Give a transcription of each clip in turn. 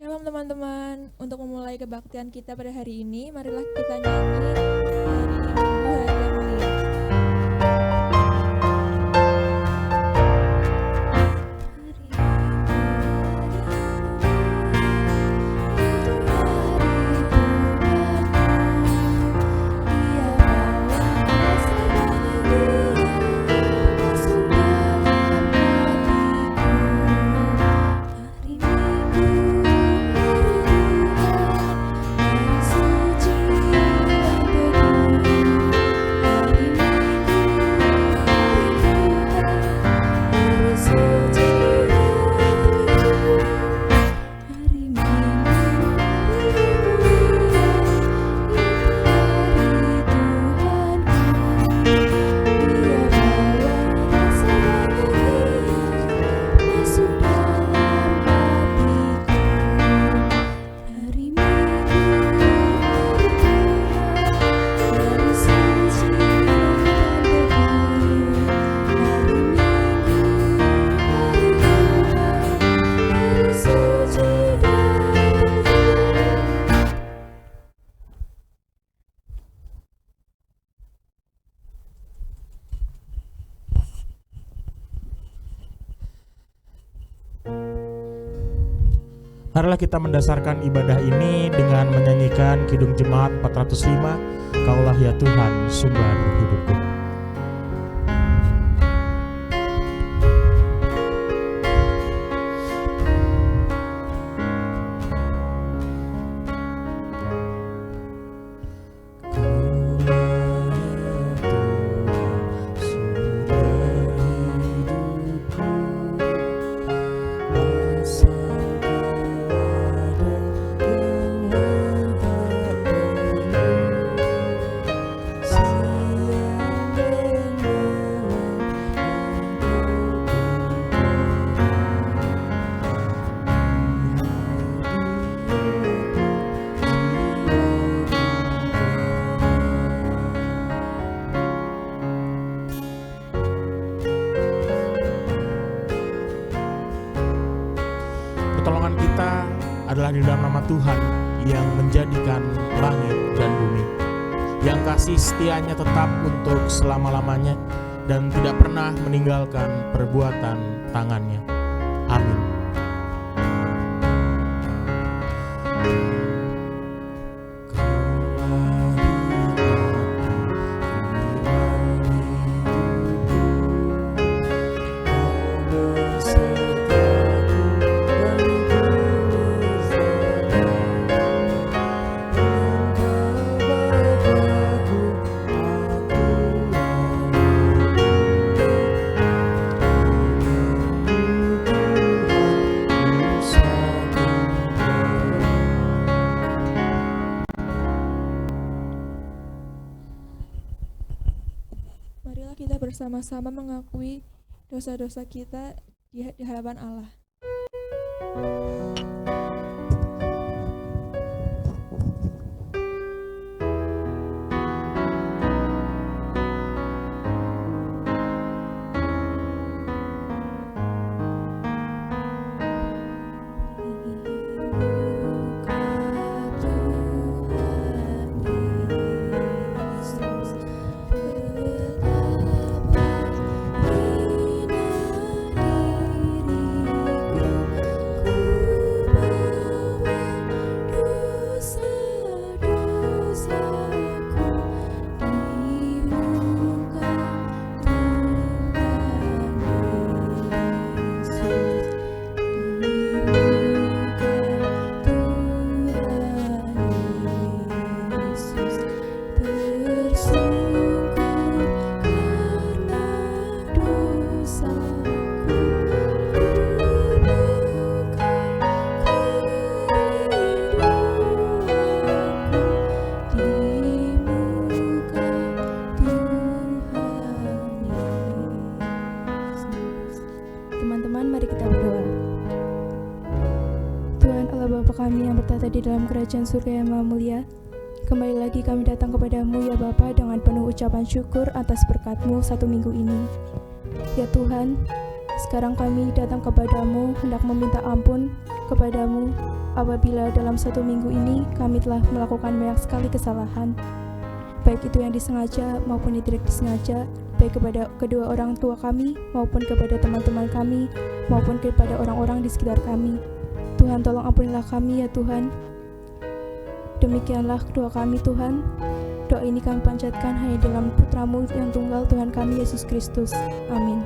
Shalom teman-teman, untuk memulai kebaktian kita pada hari ini, marilah kita nyanyi hari Minggu Hari yang Mulia. Marilah kita mendasarkan ibadah ini dengan menyanyikan Kidung Jemaat 405, Kaulah ya Tuhan, sumber hidupku. Pertolongan kita adalah di dalam nama Tuhan yang menjadikan langit dan bumi, yang kasih setianya tetap untuk selama-lamanya dan tidak pernah meninggalkan perbuatan tangannya. Amin. Marilah kita bersama-sama mengakui dosa-dosa kita di hadapan Allah. Teman-teman, mari kita berdoa. Tuhan Allah Bapa kami yang bertata di dalam kerajaan surga yang maha mulia, kembali lagi kami datang kepadamu ya Bapa dengan penuh ucapan syukur atas berkat-Mu satu minggu ini. Ya Tuhan, sekarang kami datang kepadamu hendak meminta ampun kepadamu apabila dalam satu minggu ini kami telah melakukan banyak sekali kesalahan, baik itu yang disengaja maupun yang tidak disengaja, baik kepada kedua orang tua kami maupun kepada teman-teman kami maupun kepada orang-orang di sekitar kami. Tuhan, tolong ampunilah kami ya Tuhan. Demikianlah doa kami Tuhan. Doa ini kami panjatkan hanya dalam Putra-Mu yang tunggal, Tuhan kami Yesus Kristus. Amin.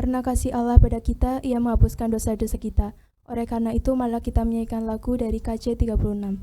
Karena kasih Allah pada kita, Ia menghapuskan dosa-dosa kita. Oleh karena itu, malah kita menyanyikan lagu dari KJ 36.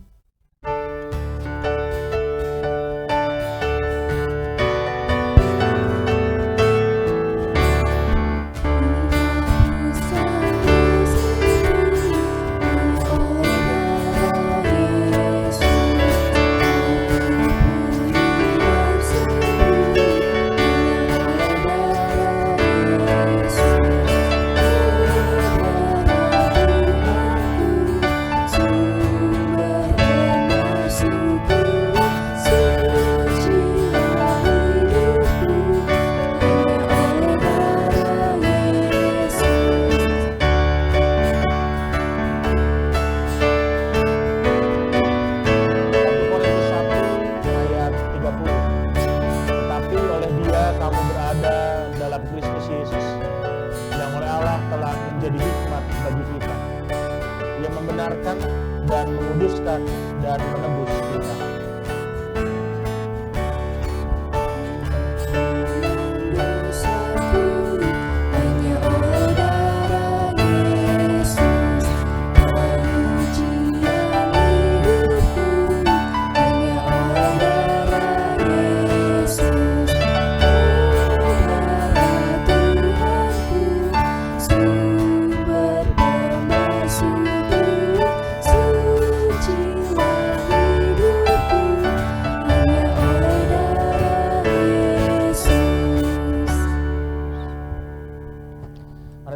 Dan menguduskan dan menebus kita.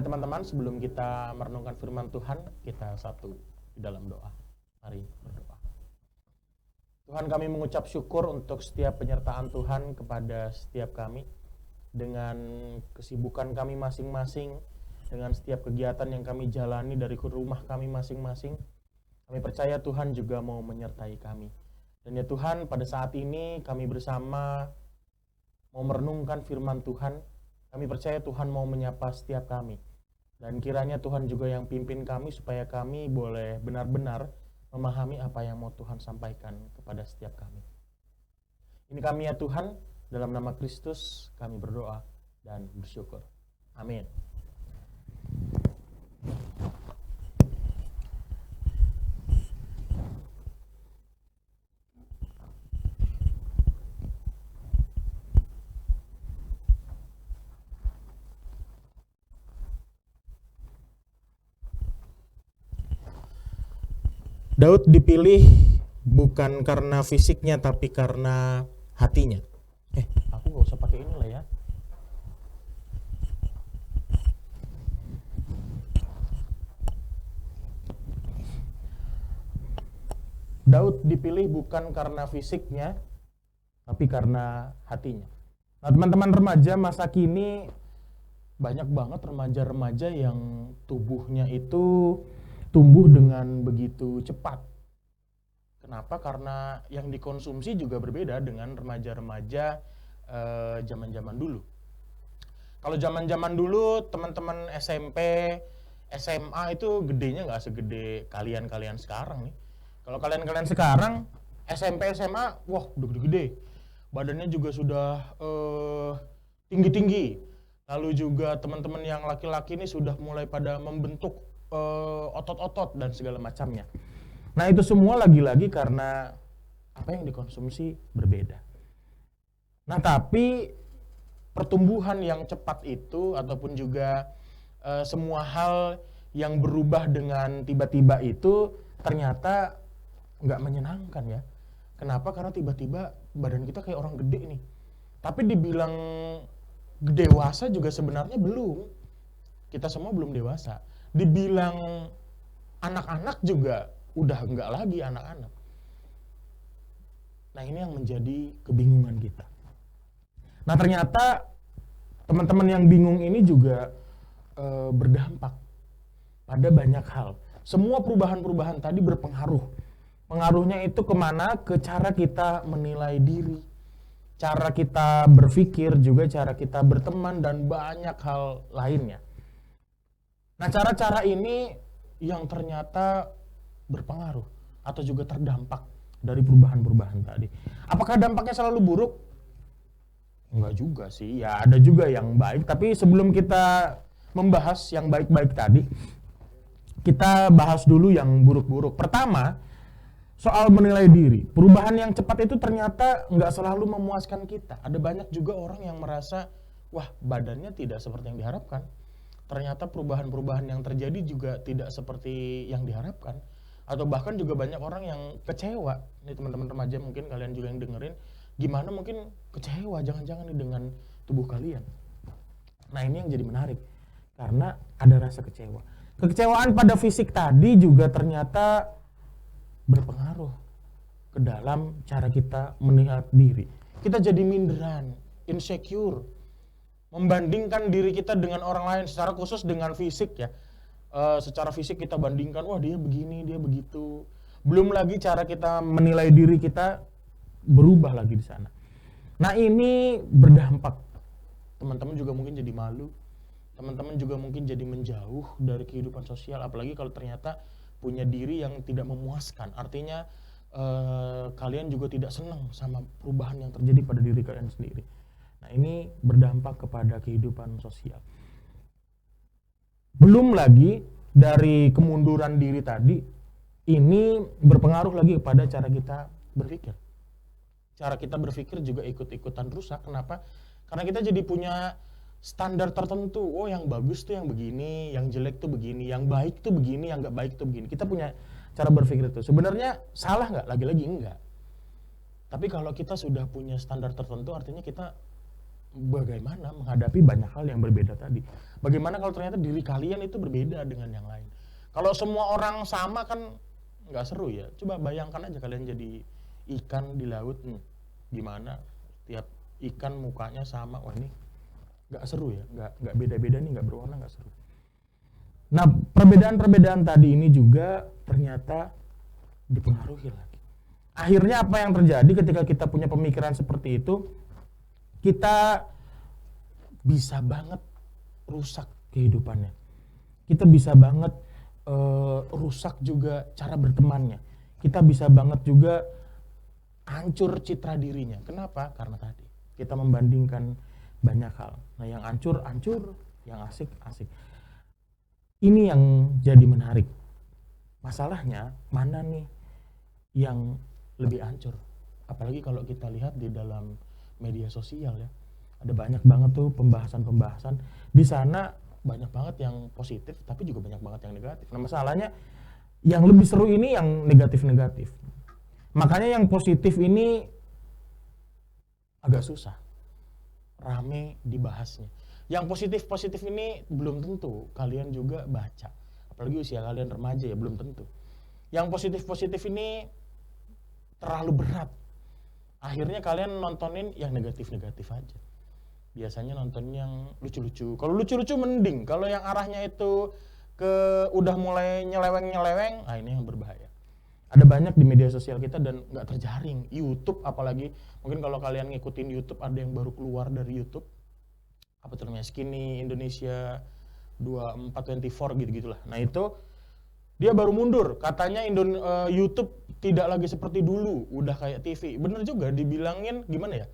Teman-teman, sebelum kita merenungkan firman Tuhan, kita satu di dalam doa. Mari berdoa. Tuhan, kami mengucap syukur untuk setiap penyertaan Tuhan kepada setiap kami. Dengan kesibukan kami masing-masing, dengan setiap kegiatan yang kami jalani dari rumah kami masing-masing, kami percaya Tuhan juga mau menyertai kami. Dan ya Tuhan, pada saat ini kami bersama mau merenungkan firman Tuhan. Kami percaya Tuhan mau menyapa setiap kami. Dan kiranya Tuhan juga yang pimpin kami supaya kami boleh benar-benar memahami apa yang mau Tuhan sampaikan kepada setiap kami. Ini kami ya Tuhan, dalam nama Kristus kami berdoa dan bersyukur. Amin. Daud dipilih bukan karena fisiknya tapi karena hatinya. Aku gak usah pakai ini lah ya. Daud dipilih bukan karena fisiknya tapi karena hatinya. Nah, teman-teman remaja masa kini banyak banget remaja-remaja yang tubuhnya itu tumbuh dengan begitu cepat. Kenapa? Karena yang dikonsumsi juga berbeda dengan remaja-remaja zaman-zaman dulu. Kalau zaman-zaman dulu teman-teman SMP, SMA itu gedenya nggak segede kalian-kalian sekarang nih. Kalau kalian-kalian sekarang SMP, SMA, wah udah gede-gede. Badannya juga sudah tinggi-tinggi. Lalu juga teman-teman yang laki-laki ini sudah mulai pada membentuk otot-otot dan segala macamnya. Nah itu semua lagi-lagi karena apa yang dikonsumsi berbeda. Nah tapi pertumbuhan yang cepat itu ataupun juga semua hal yang berubah dengan tiba-tiba itu ternyata nggak menyenangkan ya. Kenapa? Karena tiba-tiba badan kita kayak orang gede nih. Tapi dibilang dewasa juga sebenarnya belum. Kita semua belum dewasa. Dibilang anak-anak juga udah enggak lagi anak-anak. Nah ini yang menjadi kebingungan kita. Nah ternyata teman-teman yang bingung ini juga berdampak pada banyak hal. Semua perubahan-perubahan tadi berpengaruh. Pengaruhnya itu kemana? Ke cara kita menilai diri, cara kita berpikir, juga cara kita berteman dan banyak hal lainnya. Nah cara-cara ini yang ternyata berpengaruh atau juga terdampak dari perubahan-perubahan tadi. Apakah dampaknya selalu buruk? Enggak juga sih, ya ada juga yang baik. Tapi sebelum kita membahas yang baik-baik tadi, kita bahas dulu yang buruk-buruk. Pertama, soal menilai diri. Perubahan yang cepat itu ternyata nggak selalu memuaskan kita. Ada banyak juga orang yang merasa, wah badannya tidak seperti yang diharapkan. Ternyata perubahan-perubahan yang terjadi juga tidak seperti yang diharapkan. Atau bahkan juga banyak orang yang kecewa. Ini teman-teman remaja mungkin kalian juga yang dengerin, gimana mungkin kecewa jangan-jangan nih dengan tubuh kalian. Nah ini yang jadi menarik, karena ada rasa kecewa. Kekecewaan pada fisik tadi juga ternyata berpengaruh ke dalam cara kita melihat diri. Kita jadi minderan, insecure, membandingkan diri kita dengan orang lain, secara khusus dengan fisik ya. Secara fisik kita bandingkan, wah dia begini, dia begitu. Belum lagi cara kita menilai diri kita berubah lagi di sana. Nah ini berdampak. Teman-teman juga mungkin jadi malu. Teman-teman juga mungkin jadi menjauh dari kehidupan sosial. Apalagi kalau ternyata punya diri yang tidak memuaskan. Artinya kalian juga tidak senang sama perubahan yang terjadi pada diri kalian sendiri. Nah ini berdampak kepada kehidupan sosial. Belum lagi dari kemunduran diri tadi, ini berpengaruh lagi kepada cara kita berpikir. Cara kita berpikir juga ikut-ikutan rusak. Kenapa? Karena kita jadi punya standar tertentu. Oh yang bagus tuh yang begini, yang jelek tuh begini, yang baik tuh begini, yang nggak baik tuh begini. Kita punya cara berpikir itu. Sebenarnya salah nggak? Lagi-lagi enggak. Tapi kalau kita sudah punya standar tertentu, artinya kita bagaimana menghadapi banyak hal yang berbeda tadi. Bagaimana kalau ternyata diri kalian itu berbeda dengan yang lain. Kalau semua orang sama kan nggak seru ya. Coba bayangkan aja kalian jadi ikan di laut. Gimana? Tiap ikan mukanya sama. Wah ini nggak seru ya. Nggak beda-beda nih, nggak berwarna, nggak seru. Nah perbedaan-perbedaan tadi ini juga ternyata dipengaruhi lagi. Akhirnya apa yang terjadi ketika kita punya pemikiran seperti itu? Kita bisa banget rusak kehidupannya. Kita bisa banget rusak juga cara bertemannya. Kita bisa banget juga hancur citra dirinya. Kenapa? Karena tadi kita membandingkan banyak hal. Nah yang hancur, yang asik. Ini yang jadi menarik. Masalahnya mana nih yang lebih hancur? Apalagi kalau kita lihat di dalam media sosial ya, ada banyak banget tuh pembahasan di sana, banyak banget yang positif tapi juga banyak banget yang negatif. Nah masalahnya yang lebih seru ini yang negatif. Makanya yang positif ini agak susah, rame dibahasnya. Yang positif ini belum tentu kalian juga baca, apalagi usia kalian remaja ya, belum tentu. Yang positif ini terlalu berat. Akhirnya kalian nontonin yang negatif-negatif aja. Biasanya nonton yang lucu-lucu. Kalau lucu-lucu mending. Kalau yang arahnya itu udah mulai nyeleweng, ini yang berbahaya. Ada banyak di media sosial kita dan nggak terjaring. YouTube apalagi, mungkin kalau kalian ngikutin YouTube ada yang baru keluar dari YouTube. Apa tuh namanya, Skinny Indonesia 2424 gitu-gitulah. Nah itu dia baru mundur, katanya YouTube tidak lagi seperti dulu, udah kayak TV. Bener juga, dibilangin gimana ya?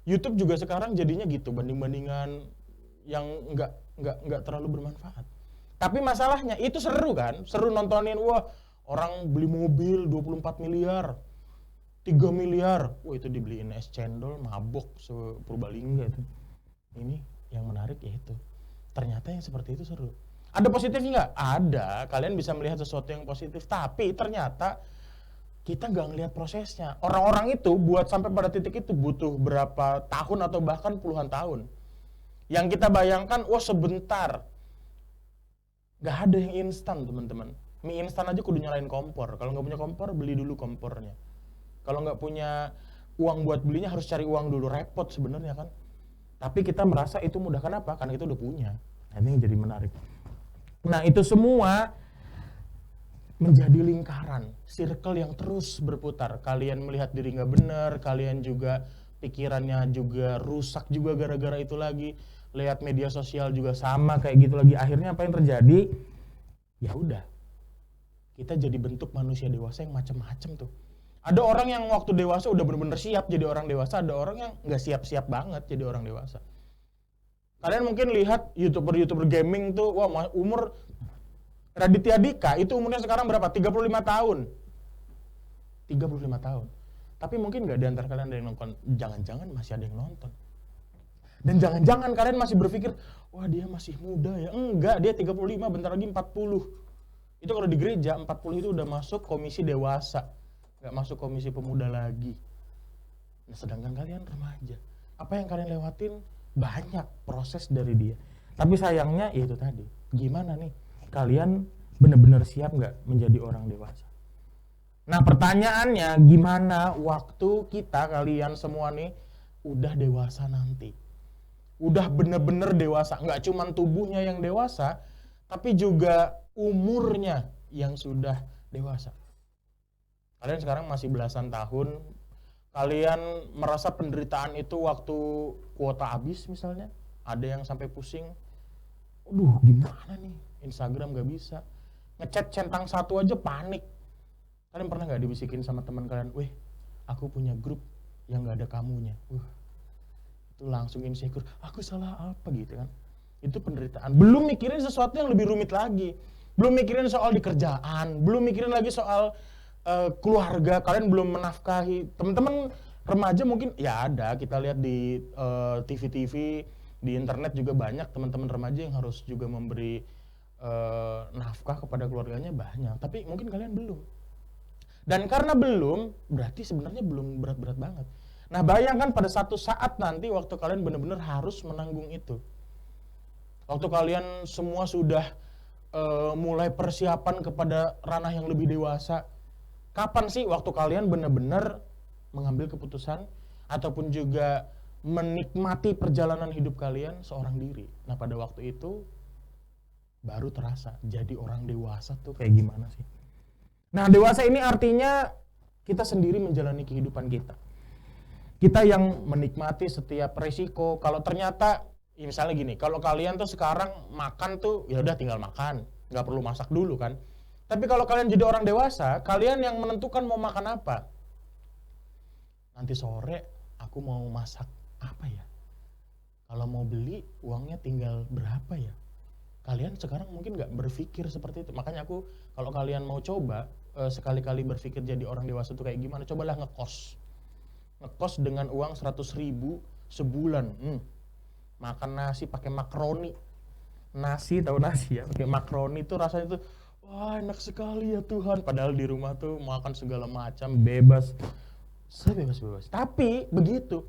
YouTube juga sekarang jadinya gitu, banding-bandingan yang nggak terlalu bermanfaat. Tapi masalahnya itu seru kan, seru nontonin, wah orang beli mobil 24 miliar, 3 miliar, wah itu dibeliin es cendol, mabok se-Purbalingga itu. Ini yang menarik ya itu, ternyata yang seperti itu seru. Ada positifnya nggak? Ada, kalian bisa melihat sesuatu yang positif, tapi ternyata kita nggak ngelihat prosesnya. Orang-orang itu buat sampai pada titik itu butuh berapa tahun atau bahkan puluhan tahun. Yang kita bayangkan, wah sebentar. Nggak ada yang instan teman-teman. Mie instan aja kudu nyalain kompor. Kalau nggak punya kompor, beli dulu kompornya. Kalau nggak punya uang buat belinya, harus cari uang dulu. Repot sebenarnya kan. Tapi kita merasa itu mudah. Kenapa? Karena kita udah punya. Nah, ini yang jadi menarik. Nah itu semua menjadi lingkaran, circle yang terus berputar. Kalian melihat diri nggak benar, kalian juga pikirannya juga rusak juga gara-gara itu lagi. Lihat media sosial juga sama kayak gitu lagi. Akhirnya apa yang terjadi? Ya udah, kita jadi bentuk manusia dewasa yang macam-macam tuh. Ada orang yang waktu dewasa udah bener-bener siap jadi orang dewasa, ada orang yang nggak siap-siap banget jadi orang dewasa. Kalian mungkin lihat YouTuber gaming tuh, wah umur Raditya Dika itu umurnya sekarang berapa? 35 tahun. 35 tahun. Tapi mungkin nggak di antara kalian ada yang nonton, jangan-jangan masih ada yang nonton. Dan jangan-jangan kalian masih berpikir, wah dia masih muda ya. Enggak, dia 35, bentar lagi 40. Itu kalau di gereja, 40 itu udah masuk komisi dewasa. Nggak masuk komisi pemuda lagi. Nah, sedangkan kalian remaja. Apa yang kalian lewatin? Banyak proses dari dia. Tapi sayangnya ya itu tadi. Gimana nih? Kalian benar-benar siap nggak menjadi orang dewasa? Nah pertanyaannya, gimana waktu kita, kalian semua nih, udah dewasa nanti? Udah bener-bener dewasa, nggak cuma tubuhnya yang dewasa, tapi juga umurnya yang sudah dewasa. Kalian sekarang masih belasan tahun, kalian merasa penderitaan itu waktu kuota habis misalnya, ada yang sampai pusing, aduh gimana nih, Instagram nggak bisa, ngechat centang satu aja panik. Kalian pernah nggak dibisikin sama teman kalian, weh aku punya grup yang nggak ada kamunya, itu langsung insecure, aku salah apa gitu kan. Itu penderitaan, belum mikirin sesuatu yang lebih rumit lagi, belum mikirin soal di kerjaan, belum mikirin lagi soal keluarga, kalian belum menafkahi. Teman-teman remaja mungkin ya ada, kita lihat di TV-TV, di internet juga banyak teman-teman remaja yang harus juga memberi nafkah kepada keluarganya banyak, tapi mungkin kalian belum. Dan karena belum, berarti sebenarnya belum berat-berat banget. Nah bayangkan pada satu saat nanti waktu kalian benar-benar harus menanggung itu. Waktu kalian semua sudah mulai persiapan kepada ranah yang lebih dewasa, kapan sih waktu kalian benar-benar mengambil keputusan ataupun juga menikmati perjalanan hidup kalian seorang diri? Nah pada waktu itu baru terasa jadi orang dewasa tuh kayak gimana sih. Nah dewasa ini artinya kita sendiri menjalani kehidupan kita. Kita yang menikmati setiap resiko. Kalau ternyata ya misalnya gini, kalau kalian tuh sekarang makan tuh ya udah tinggal makan, nggak perlu masak dulu kan. Tapi kalau kalian jadi orang dewasa, kalian yang menentukan mau makan apa. Nanti sore aku mau masak apa ya? Kalau mau beli uangnya tinggal berapa ya? Kalian sekarang mungkin nggak berpikir seperti itu. Makanya aku, kalau kalian mau coba sekali-kali berpikir jadi orang dewasa itu kayak gimana, cobalah ngekos. Ngekos dengan uang 100.000 sebulan. Makan nasi pakai makaroni. Nasi, tahu nasi ya? Pakai makaroni itu rasanya tuh wah enak sekali ya Tuhan. Padahal di rumah tuh makan segala macam, bebas. Sebebas-bebas. Tapi begitu.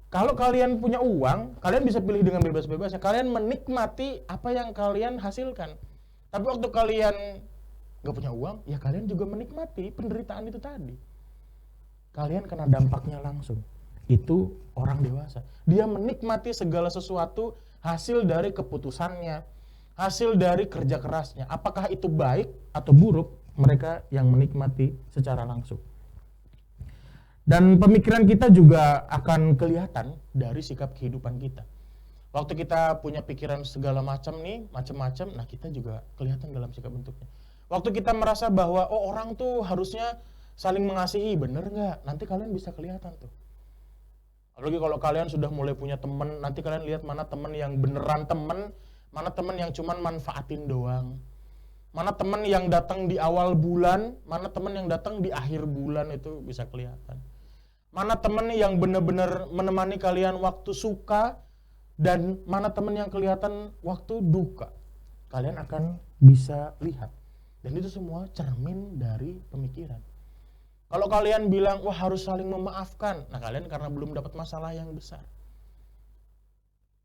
Kalau kalian punya uang, kalian bisa pilih dengan bebas-bebasnya. Kalian menikmati apa yang kalian hasilkan. Tapi waktu kalian gak punya uang, ya kalian juga menikmati penderitaan itu tadi. Kalian kena dampaknya langsung. Itu orang dewasa. Dia menikmati segala sesuatu hasil dari keputusannya, hasil dari kerja kerasnya. Apakah itu baik atau buruk, mereka yang menikmati secara langsung. Dan pemikiran kita juga akan kelihatan dari sikap kehidupan kita. Waktu kita punya pikiran segala macam nih, macam-macam, nah kita juga kelihatan dalam sikap bentuknya. Waktu kita merasa bahwa orang tuh harusnya saling mengasihi, bener nggak? Nanti kalian bisa kelihatan tuh. Apalagi kalau kalian sudah mulai punya teman, nanti kalian lihat mana teman yang beneran teman, mana teman yang cuman manfaatin doang. Mana teman yang datang di awal bulan, mana teman yang datang di akhir bulan, itu bisa kelihatan. Mana teman yang benar-benar menemani kalian waktu suka, dan mana teman yang kelihatan waktu duka. Kalian akan bisa lihat. Dan itu semua cermin dari pemikiran. Kalau kalian bilang, wah harus saling memaafkan, nah kalian karena belum dapat masalah yang besar.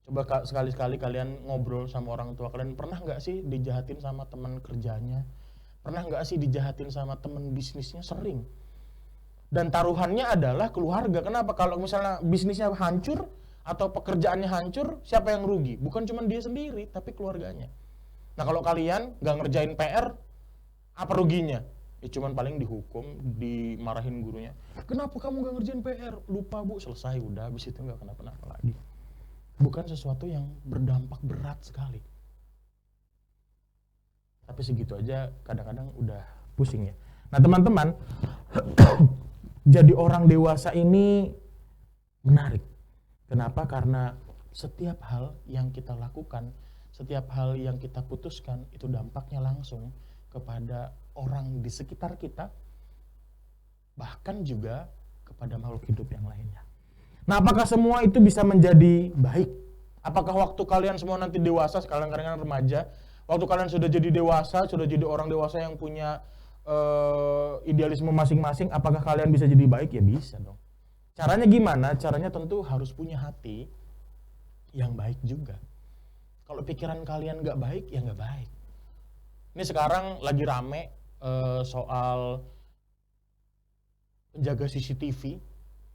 Coba sekali-sekali kalian ngobrol sama orang tua kalian, pernah nggak sih dijahatin sama teman kerjanya? Pernah nggak sih dijahatin sama teman bisnisnya? Sering. Dan taruhannya adalah keluarga. Kenapa? Kalau misalnya bisnisnya hancur atau pekerjaannya hancur, siapa yang rugi? Bukan cuma dia sendiri, tapi keluarganya. Nah kalau kalian nggak ngerjain PR, apa ruginya? Ya cuman paling dihukum, dimarahin gurunya. Kenapa kamu gak ngerjain PR? Lupa bu, selesai udah, habis itu gak kenapa-napa lagi. Bukan sesuatu yang berdampak berat sekali. Tapi segitu aja kadang-kadang udah pusing ya. Nah teman-teman, jadi orang dewasa ini menarik. Kenapa? Karena setiap hal yang kita lakukan, setiap hal yang kita putuskan, itu dampaknya langsung kepada orang di sekitar kita, bahkan juga kepada makhluk hidup yang lainnya. Nah, apakah semua itu bisa menjadi baik? Apakah waktu kalian semua nanti dewasa, sekarang kalian remaja, waktu kalian sudah jadi dewasa, sudah jadi orang dewasa yang punya idealisme masing-masing, apakah kalian bisa jadi baik? Ya bisa dong. Caranya gimana? Caranya tentu harus punya hati yang baik juga. Kalau pikiran kalian nggak baik, ya nggak baik. Ini sekarang lagi rame soal penjaga CCTV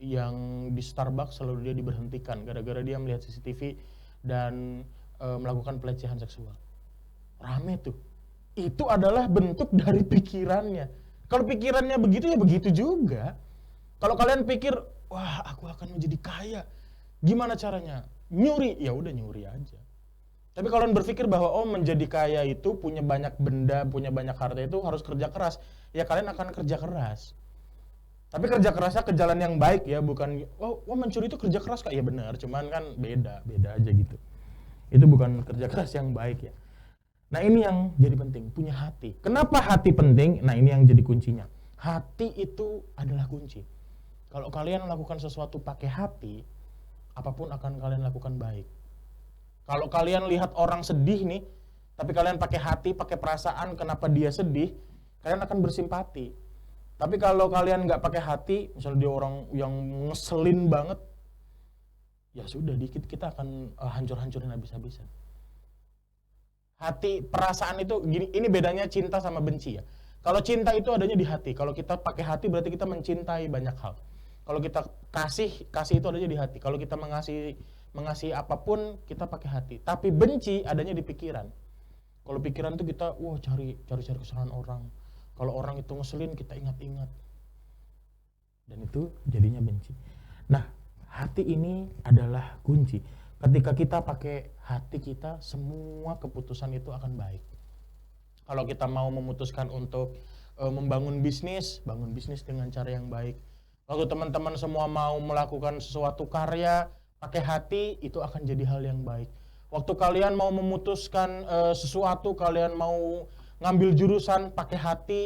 yang di Starbucks selalu dia diberhentikan gara-gara dia melihat CCTV dan melakukan pelecehan seksual. Rame tuh. Itu adalah bentuk dari pikirannya. Kalau pikirannya begitu ya begitu juga. Kalau kalian pikir, wah aku akan menjadi kaya, gimana caranya? Nyuri, ya udah nyuri aja. Tapi kalau kalian berpikir bahwa menjadi kaya itu punya banyak benda, punya banyak harta itu harus kerja keras, ya kalian akan kerja keras. Tapi kerja kerasnya ke jalan yang baik ya, bukan mencuri itu kerja keras Kak. Ya benar, cuman kan beda aja gitu. Itu bukan kerja keras yang baik ya. Nah ini yang jadi penting, punya hati. Kenapa hati penting? Nah ini yang jadi kuncinya. Hati itu adalah kunci. Kalau kalian melakukan sesuatu pakai hati, apapun akan kalian lakukan baik. Kalau kalian lihat orang sedih nih, tapi kalian pakai hati, pakai perasaan kenapa dia sedih, kalian akan bersimpati. Tapi kalau kalian nggak pakai hati, misalnya dia orang yang ngeselin banget, ya sudah dikit kita akan hancur-hancurin habis-habisan. Hati, perasaan itu gini, ini bedanya cinta sama benci ya. Kalau cinta itu adanya di hati. Kalau kita pakai hati berarti kita mencintai banyak hal. Kalau kita kasih itu adanya di hati. Kalau kita mengasihi apapun kita pakai hati. Tapi benci adanya di pikiran. Kalau pikiran itu kita cari kesalahan orang. Kalau orang itu ngeselin kita ingat-ingat. Dan itu jadinya benci. Nah, hati ini adalah kunci. Ketika kita pakai hati kita, semua keputusan itu akan baik. Kalau kita mau memutuskan untuk membangun bisnis, bangun bisnis dengan cara yang baik. Waktu teman-teman semua mau melakukan sesuatu karya, pakai hati, itu akan jadi hal yang baik. Waktu kalian mau memutuskan sesuatu, kalian mau ngambil jurusan, pakai hati,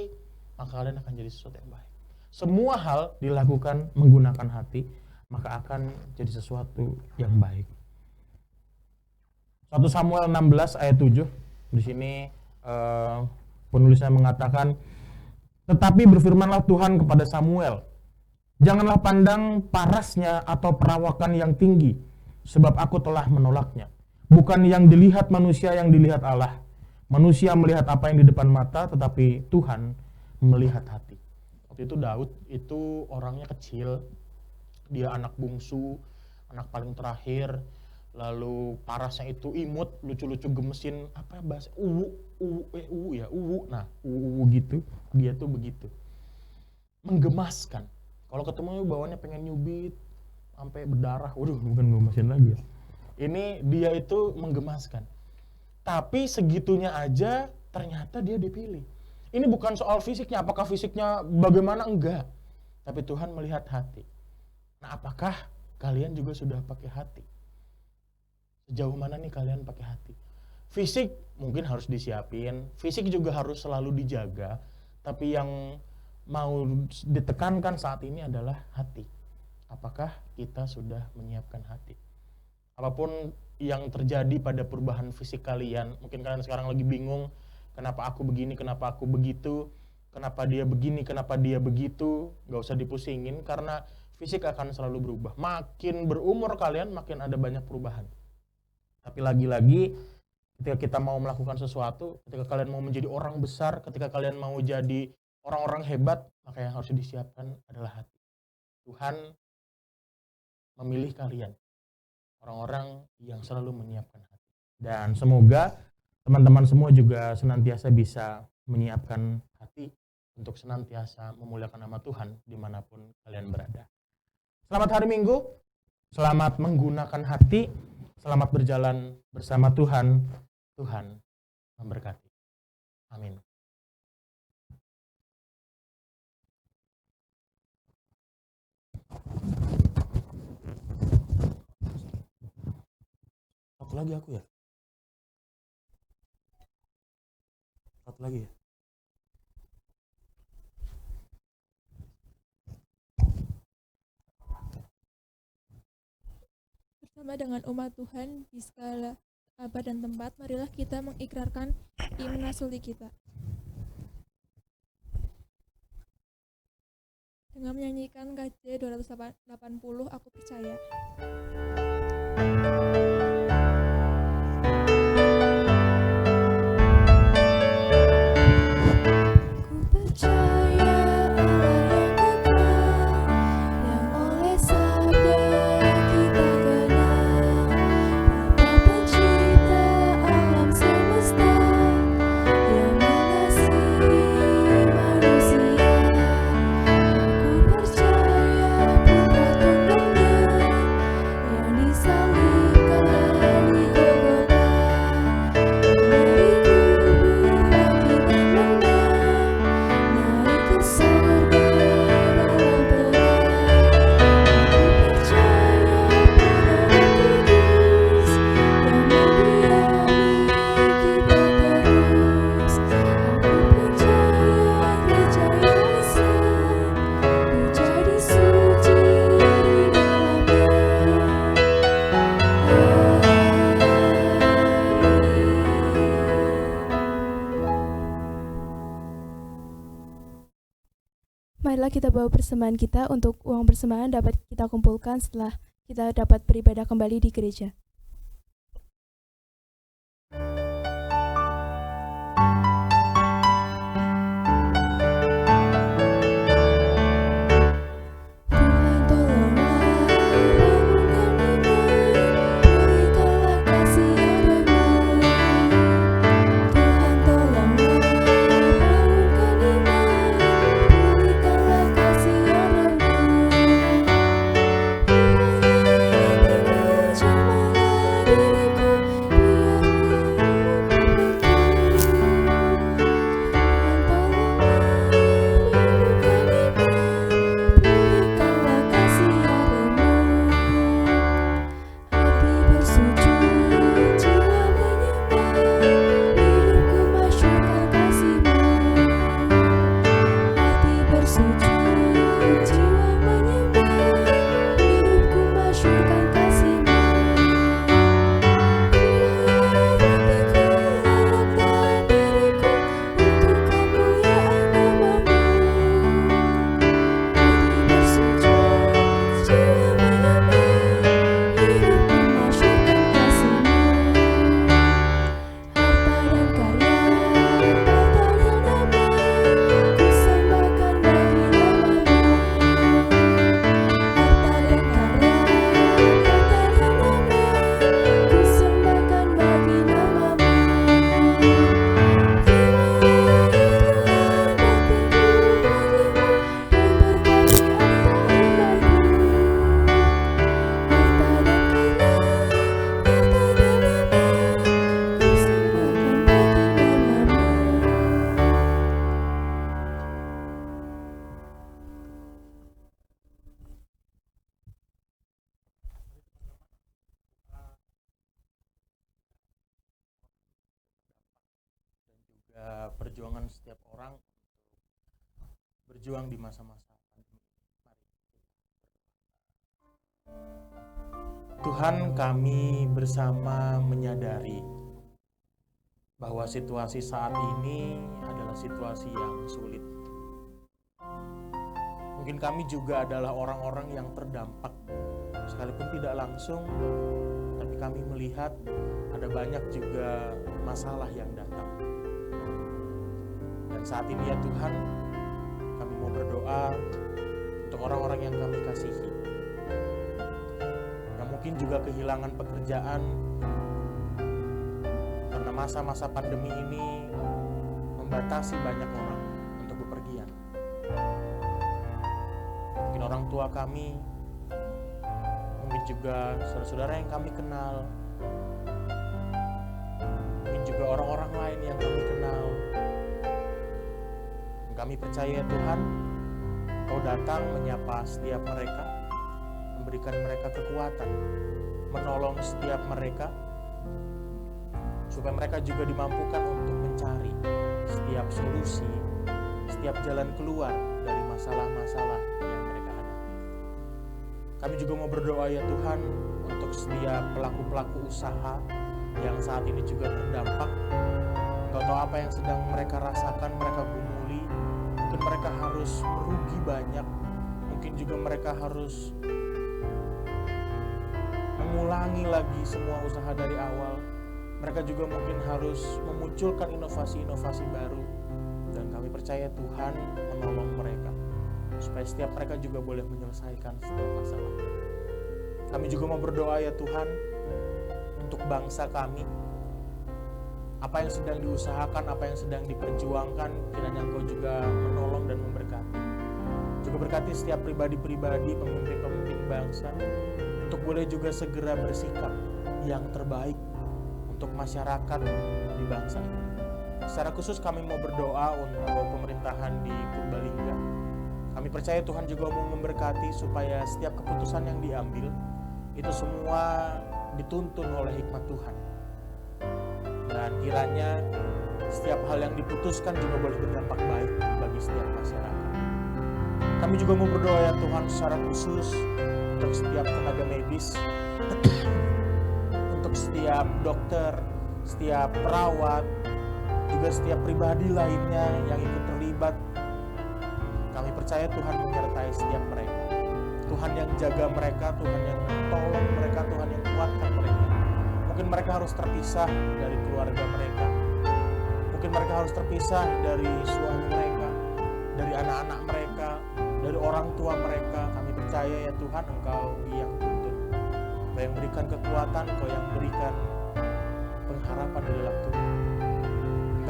maka kalian akan jadi sesuatu yang baik. Semua hal dilakukan menggunakan hati, maka akan jadi sesuatu yang baik. 1 Samuel 16 ayat 7, di sini penulisnya mengatakan, tetapi berfirmanlah Tuhan kepada Samuel, janganlah pandang parasnya atau perawakan yang tinggi, sebab aku telah menolaknya. Bukan yang dilihat manusia yang dilihat Allah. Manusia melihat apa yang di depan mata, tetapi Tuhan melihat hati. Waktu itu Daud itu orangnya kecil, dia anak bungsu, anak paling terakhir, lalu parasnya itu imut, lucu-lucu gemesin, apa bahasa uwu. Nah, uwu gitu, dia tuh begitu. Menggemaskan. Kalau ketemu bawaannya pengen nyubit sampai berdarah. Waduh, bukan ngemasin lagi ya. Ini dia itu menggemaskan. Tapi segitunya aja ternyata dia dipilih. Ini bukan soal fisiknya, apakah fisiknya bagaimana, enggak. Tapi Tuhan melihat hati. Nah, apakah kalian juga sudah pakai hati? Sejauh mana nih kalian pakai hati? Fisik mungkin harus disiapin, fisik juga harus selalu dijaga. Tapi yang mau ditekankan saat ini adalah hati. Apakah kita sudah menyiapkan hati? Apapun yang terjadi pada perubahan fisik kalian, mungkin kalian sekarang lagi bingung, kenapa aku begini, kenapa aku begitu, kenapa dia begini, kenapa dia begitu, gak usah dipusingin, karena fisik akan selalu berubah. Makin berumur kalian, makin ada banyak perubahan. Tapi lagi-lagi, ketika kita mau melakukan sesuatu, ketika kalian mau menjadi orang besar, ketika kalian mau jadi orang-orang hebat, maka yang harus disiapkan adalah hati. Tuhan memilih kalian, orang-orang yang selalu menyiapkan hati. Dan semoga teman-teman semua juga senantiasa bisa menyiapkan hati untuk senantiasa memuliakan nama Tuhan dimanapun kalian berada. Selamat hari Minggu, selamat menggunakan hati, selamat berjalan bersama Tuhan. Tuhan memberkati. Amin. Satu lagi aku ya? Satu lagi ya? Bersama dengan umat Tuhan di segala abad dan tempat, marilah kita mengikrarkan iman sulti kita. Dengan menyanyikan KJ 280, Aku Percaya. Marilah kita bawa persembahan kita. Untuk uang persembahan dapat kita kumpulkan setelah kita dapat beribadah kembali di gereja. Jangan kepada perjuangan setiap orang berjuang di masa-masa pandemi. Mari Tuhan, kami bersama menyadari bahwa situasi saat ini adalah situasi yang sulit. Mungkin kami juga adalah orang-orang yang terdampak, sekalipun tidak langsung, tapi kami melihat ada banyak juga masalah yang datang. Dan saat ini ya Tuhan, kami mau berdoa untuk orang-orang yang kami kasihi, yang mungkin juga kehilangan pekerjaan karena masa-masa pandemi ini membatasi banyak orang untuk bepergian. Mungkin orang tua kami, mungkin juga saudara-saudara yang kami kenal, mungkin juga orang-orang lain yang kami kenal. Dan kami percaya Tuhan, Kau datang menyapa setiap mereka, memberikan mereka kekuatan, menolong setiap mereka, supaya mereka juga dimampukan untuk mencari setiap solusi, setiap jalan keluar dari masalah-masalah yang mereka hadapi. Kami juga mau berdoa ya Tuhan untuk setiap pelaku-pelaku usaha yang saat ini juga terdampak. Engkau tahu apa yang sedang mereka rasakan, mereka gumuli. Mungkin mereka harus merugi banyak, mungkin juga mereka harus mengulangi lagi semua usaha dari awal. Mereka juga mungkin harus memunculkan inovasi-inovasi baru. Dan kami percaya Tuhan menolong mereka, supaya setiap mereka juga boleh menyelesaikan setiap masalah. Kami juga mau berdoa ya Tuhan untuk bangsa kami. Apa yang sedang diusahakan, apa yang sedang diperjuangkan, kiranya Engkau juga menolong dan memberkati. Juga berkati setiap pribadi-pribadi, pemimpin-pemimpin bangsa, untuk boleh juga segera bersikap yang terbaik untuk masyarakat di bangsa ini. Secara khusus kami mau berdoa untuk pemerintahan di Purbalingga. Kami percaya Tuhan juga mau memberkati supaya setiap keputusan yang diambil itu semua dituntun oleh hikmat Tuhan. Dan kiranya setiap hal yang diputuskan juga boleh berdampak baik bagi setiap masyarakat. Kami juga mau berdoa ya Tuhan secara khusus untuk setiap tenaga medis, untuk setiap dokter, setiap perawat, juga setiap pribadi lainnya yang ikut terlibat. Kami percaya Tuhan menyertai setiap mereka. Tuhan yang jaga mereka, Tuhan yang tolong mereka, Tuhan yang kuatkan mereka. Mungkin mereka harus terpisah dari keluarga mereka. Mungkin mereka harus terpisah dari suami mereka, dari anak-anak mereka, dari orang tua mereka. Kami percaya ya Tuhan, Engkau yang tuntun, Engkau yang berikan kekuatan, Engkau yang berikan pengharapan di dalam Tuhan.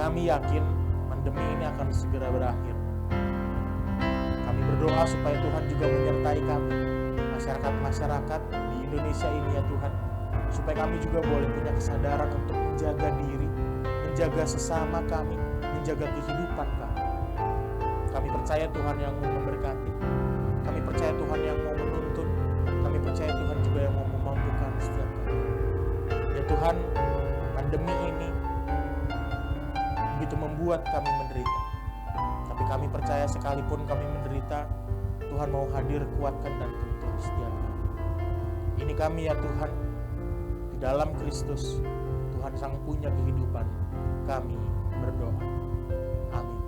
Kami yakin pandemi ini akan segera berakhir. Kami berdoa supaya Tuhan juga menyertai kami, masyarakat-masyarakat di Indonesia ini ya Tuhan, supaya kami juga boleh punya kesadaran untuk menjaga diri, menjaga sesama kami, menjaga kehidupan kami. Kami percaya Tuhan yang mau memberkati, kami percaya Tuhan yang mau menuntun, kami percaya Tuhan juga yang mau memampukan setiap kami. Ya Tuhan, pandemi ini begitu membuat kami menderita, tapi kami percaya sekalipun kami menderita, Tuhan mau hadir, kuatkan dan tuntun setiap kami. Ini kami ya Tuhan, di dalam Kristus, Tuhan sang punya kehidupan, kami berdoa. Amin.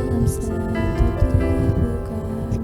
Dalam satu tubuh kami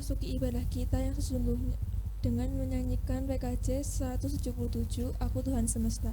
memasuki ibadah kita yang sesungguhnya dengan menyanyikan PKJ 177, Aku Tuhan Semesta.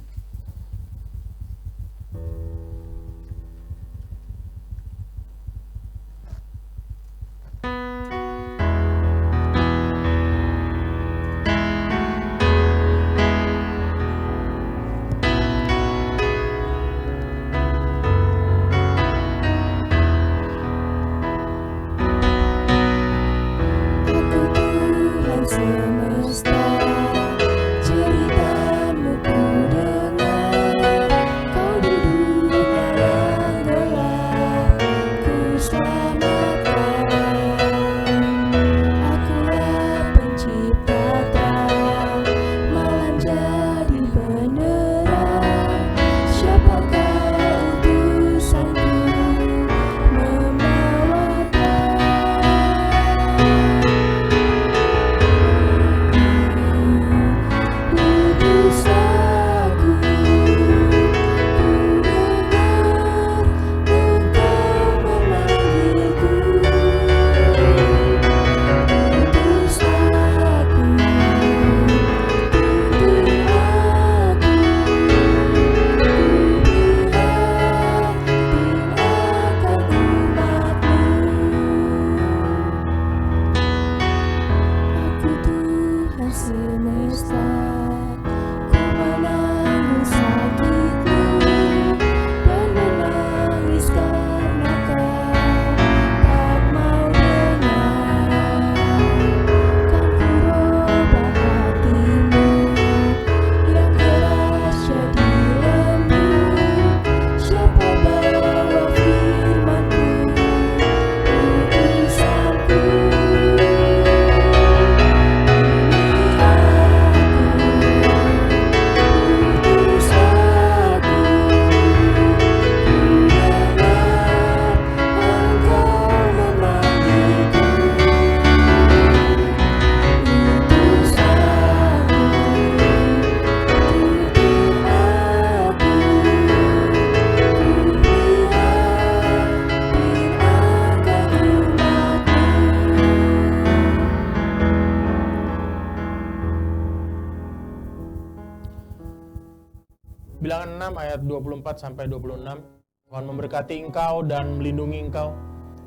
Bilangan 6 ayat 24 sampai 26. Tuhan memberkati engkau dan melindungi engkau.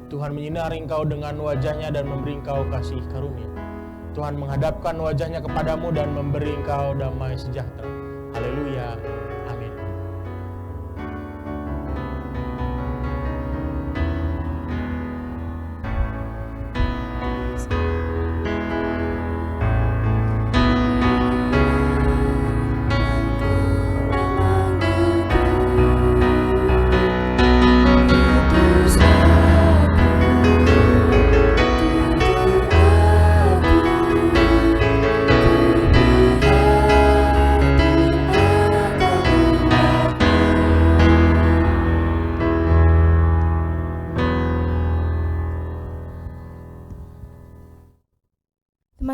Tuhan menyinari engkau dengan wajahnya dan memberi engkau kasih karunia. Tuhan menghadapkan wajahnya kepadamu dan memberi engkau damai sejahtera. Haleluya. Amin.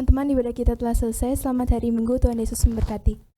Teman-teman, ibadah kita telah selesai. Selamat hari Minggu, Tuhan Yesus memberkati.